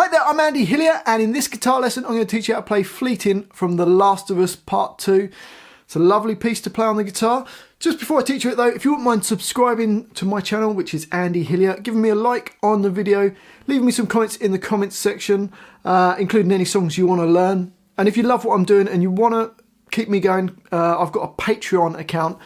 Hi there, I'm Andy Hillier, and in this guitar lesson I'm going to teach you how to play Fleeting from The Last of Us Part 2. It's a lovely piece to play on the guitar. Just before I teach you it though, if you wouldn't mind subscribing to my channel, which is Andy Hillier, giving me a like on the video, leaving me some comments in the comments section, including any songs you want to learn. And if you love what I'm doing and you want to keep me going, I've got a Patreon account.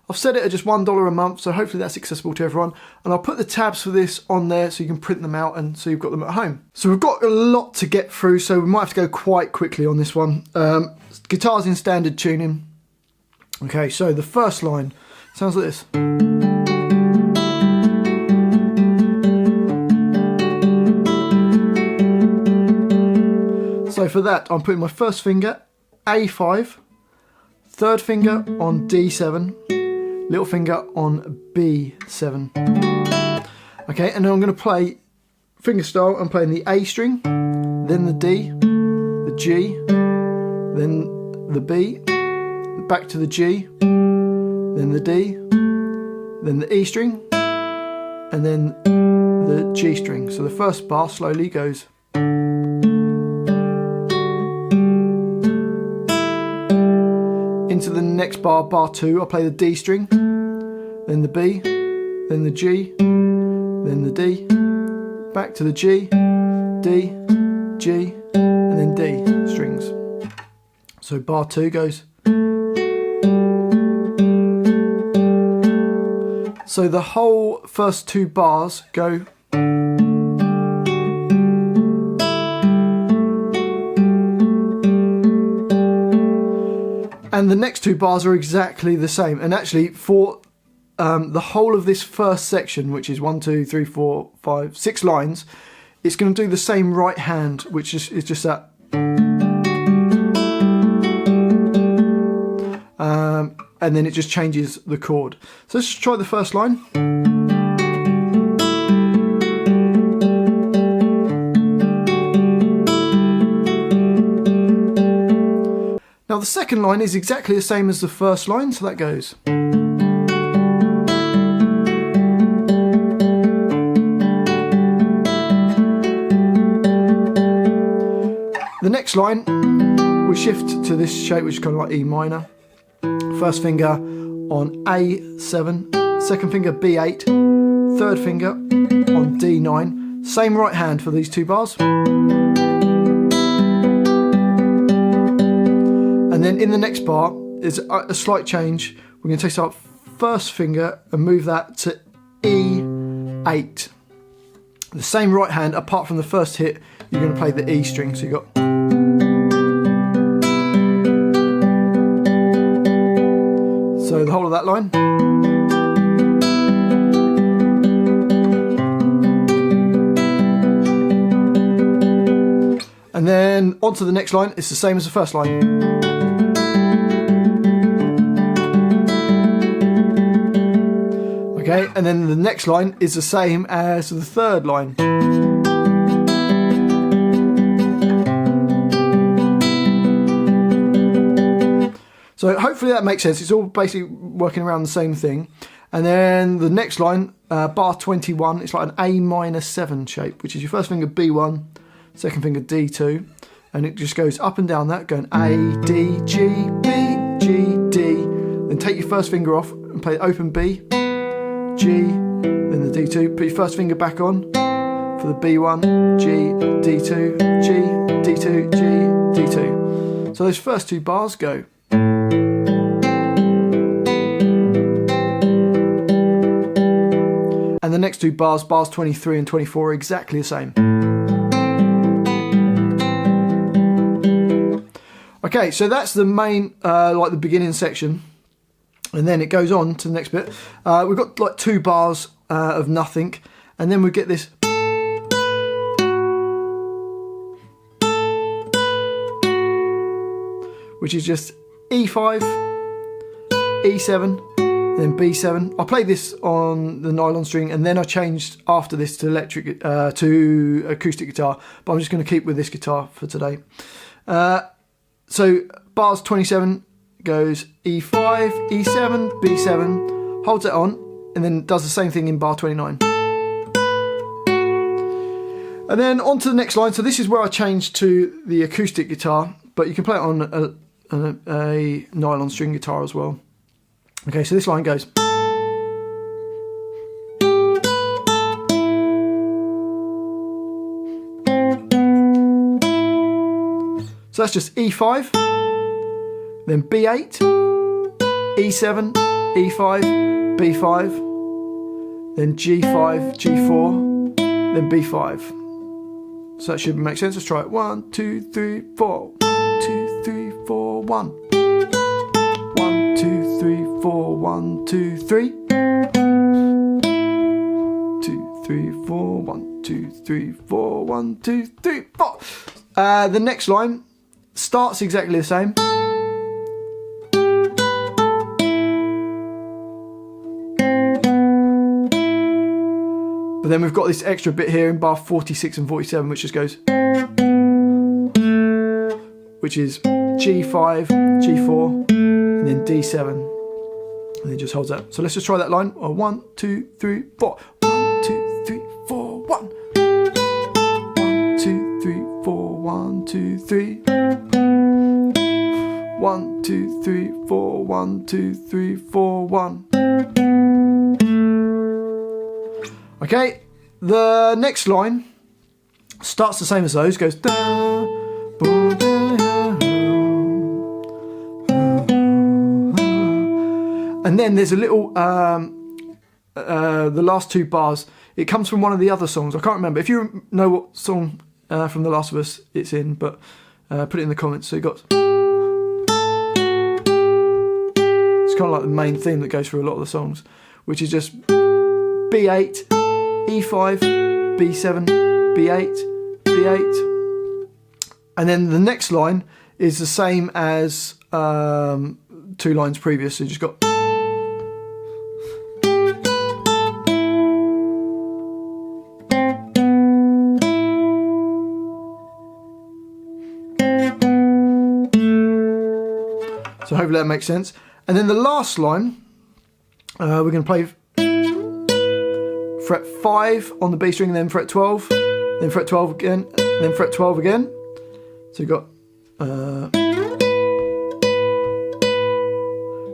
I've set it at just $1 a month, so hopefully that's accessible to everyone. And I'll put the tabs for this on there so you can print them out and so you've got them at home. So we've got a lot to get through, so we might have to go quite quickly on this one. Guitar's in standard tuning. Okay, so the first line sounds like this. So for that, I'm putting my first finger, A5, third finger on D7, little finger on B7. Okay, and then I'm going to play fingerstyle. I'm playing the A string, then the D, the G, then the B, back to the G, then the D, then the E string, and then the G string. So the first bar slowly goes. Into the next bar, bar 2, I'll play the D string, then the B, then the G, then the D, back to the G, D, G, and then D strings. So bar 2 goes. So the whole first 2 bars go. And the next 2 bars are exactly the same. And actually for the whole of this first section, which is 1, 2, 3, 4, 5, 6 lines, it's going to do the same right hand, which is just that. And then it just changes the chord. So let's try the first line. Now the second line is exactly the same as the first line, so that goes. The next line, we shift to this shape, which is kind of like E minor. First finger on A7, second finger B8, third finger on D9. Same right hand for these 2 bars. And then in the next bar is a slight change. We're going to take our first finger and move that to E8. The same right hand, apart from the first hit, you're going to play the E string. So you got. So the whole of that line. And then on to the next line, it's the same as the first line. Okay, and then the next line is the same as the third line. So hopefully that makes sense. It's all basically working around the same thing. And then the next line, bar 21, it's like an A minor 7 shape, which is your first finger B1, second finger D2, and it just goes up and down that, going A, D, G, B, G, D. Then take your first finger off and play open B, G, then the D2. Put your first finger back on for the B1, G, D2, G, D2, G, D2. So those first 2 bars go. And the next 2 bars, bars 23 and 24, are exactly the same. Okay, so that's the main, like the beginning section. And then it goes on to the next bit. We've got like 2 bars of nothing. And then we get this. Which is just E5, E7, then B7. I played this on the nylon string, and then I changed after this to to acoustic guitar, but I'm just going to keep with this guitar for today. So bars 27 goes E5, E7, B7, holds it on, and then does the same thing in bar 29. And then on to the next line. So this is where I changed to the acoustic guitar, but you can play it on a nylon string guitar as well. Okay, so this line goes. So that's just E5, then B8, E7, E5, B5, then G5, G4, then B5. So that should make sense. Let's try it. 1, 2, 3, 4. 1, 2, 3, 4, 1. 1, 2, 3, 4, 1, 2, 3. 2, 3, 4, 1, 2, 3, 4, 1, 2, 3, 4. The next line starts exactly the same. But then we've got this extra bit here in bar 46 and 47, which just goes, which is G5, G4, and then D7, and it just holds that. So let's just try that line. 1, 2, 3, 4. 1, 2, 3, 4, 1. 1, 2, 3, 4, 1, 2, 3. 1, 2, 3, 4, 1, 2, 3, 4, 1. Okay, the next line starts the same as those, goes da, boo, da, and then there's a little, the last two bars, it comes from one of the other songs. I can't remember. If you know what song from The Last of Us it's in, but put it in the comments. So you got, it's kind of like the main theme that goes through a lot of the songs, which is just B8, E5, B7, B8, B8. And then the next line is the same as 2 lines previous. So you just got. So hopefully that makes sense. And then the last line, we're going to play fret 5 on the B string, then fret 12, then fret 12 again, then fret 12 again. So you've got, and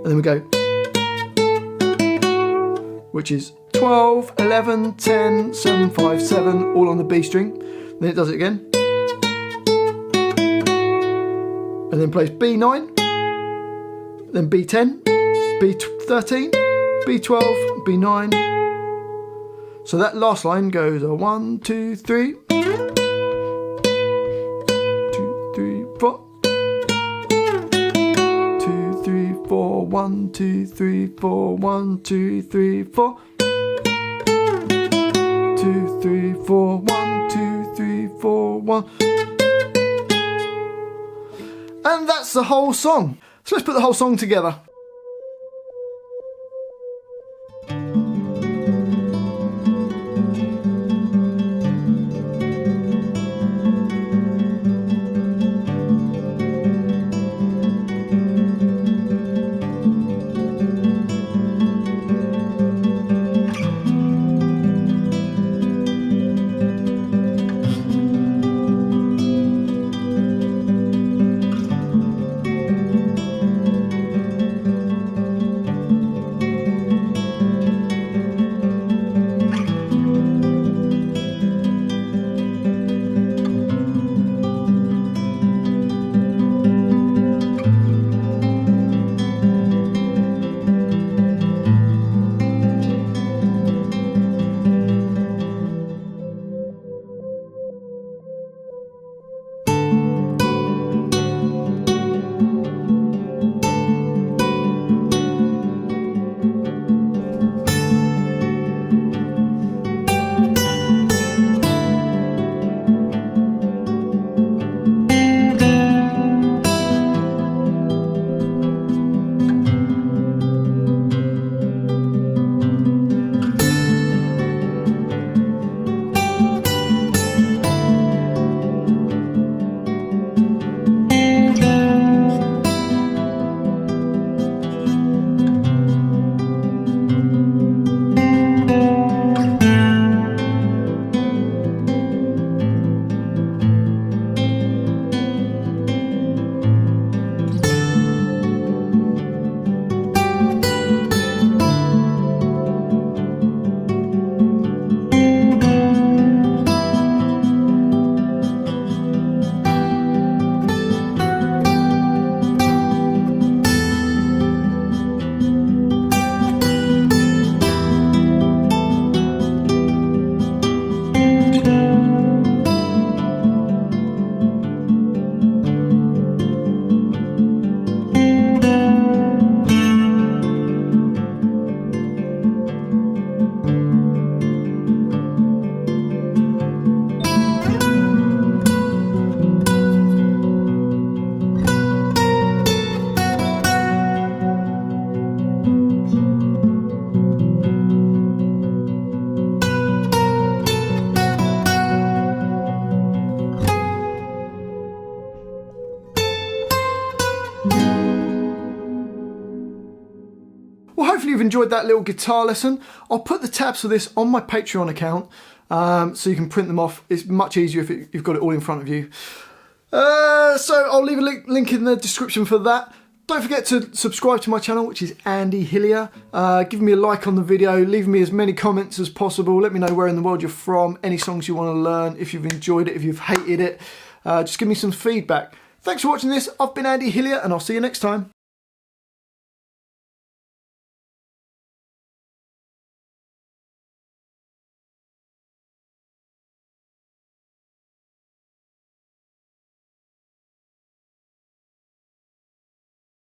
then we go, which is 12, 11, 10, 7, 5, 7, all on the B string. Then it does it again. And then plays B9, then B10, B13, B12, B9. So that last line goes 1, 2, 3, 2, 3, 4, 2, 3, 4, 1, 2, 3, 4, 1, 2, 3, 4, 2, 3, 4, 1, 2, 3, 4, 1. And that's the whole song. So let's put the whole song together. you've enjoyed that little guitar lesson. I'll put the tabs for this on my Patreon account, so you can print them off. It's much easier if you've got it all in front of you. So I'll leave a link in the description for that. Don't forget to subscribe to my channel, which is Andy Hillier. Give me a like on the video, leave me as many comments as possible. Let me know where in the world you're from, any songs you want to learn, if you've enjoyed it, if you've hated it. Just give me some feedback. Thanks for watching this. I've been Andy Hillier, and I'll see you next time.